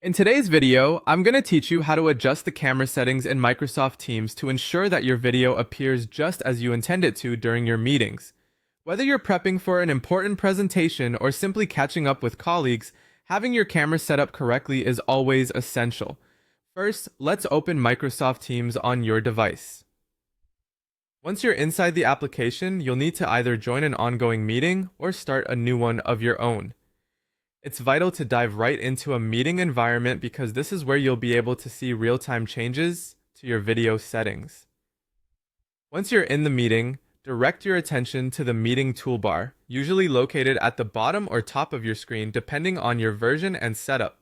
In today's video, I'm going to teach you how to adjust the camera settings in Microsoft Teams to ensure that your video appears just as you intend it to during your meetings. Whether you're prepping for an important presentation or simply catching up with colleagues, having your camera set up correctly is always essential. First, let's open Microsoft Teams on your device. Once you're inside the application, you'll need to either join an ongoing meeting or start a new one of your own. It's vital to dive right into a meeting environment because this is where you'll be able to see real-time changes to your video settings. Once you're in the meeting, direct your attention to the meeting toolbar, usually located at the bottom or top of your screen depending on your version and setup.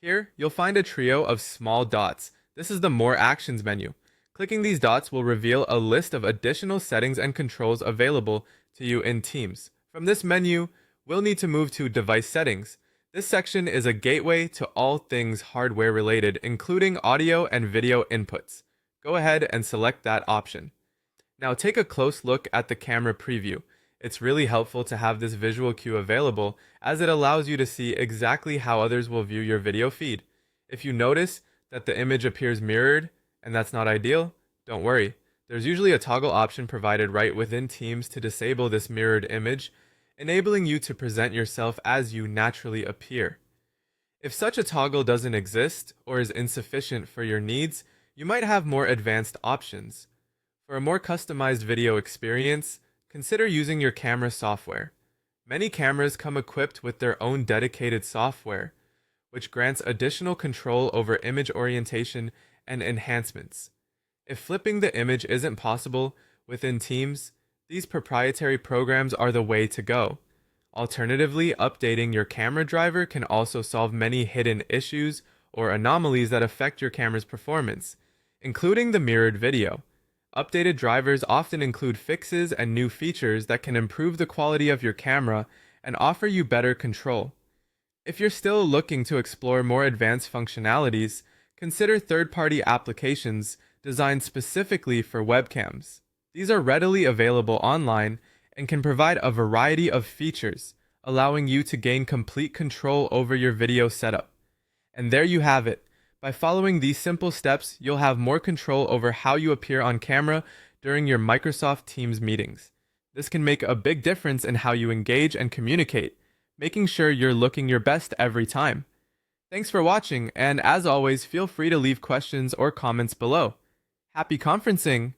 Here, you'll find a trio of small dots. This is the More Actions menu. Clicking these dots will reveal a list of additional settings and controls available to you in Teams. From this menu, we'll need to move to Device Settings. This section is a gateway to all things hardware related, including audio and video inputs. Go ahead and select that option. Now take a close look at the camera preview. It's really helpful to have this visual cue available as it allows you to see exactly how others will view your video feed. If you notice that the image appears mirrored and that's not ideal, don't worry. There's usually a toggle option provided right within Teams to disable this mirrored image, enabling you to present yourself as you naturally appear. If such a toggle doesn't exist or is insufficient for your needs, you might have more advanced options. For a more customized video experience, consider using your camera software. Many cameras come equipped with their own dedicated software, which grants additional control over image orientation and enhancements. If flipping the image isn't possible within Teams, these proprietary programs are the way to go. Alternatively, updating your camera driver can also solve many hidden issues or anomalies that affect your camera's performance, including the mirrored video. Updated drivers often include fixes and new features that can improve the quality of your camera and offer you better control. If you're still looking to explore more advanced functionalities, consider third-party applications designed specifically for webcams. These are readily available online and can provide a variety of features, allowing you to gain complete control over your video setup. And there you have it. By following these simple steps, you'll have more control over how you appear on camera during your Microsoft Teams meetings. This can make a big difference in how you engage and communicate, making sure you're looking your best every time. Thanks for watching, and as always, feel free to leave questions or comments below. Happy conferencing!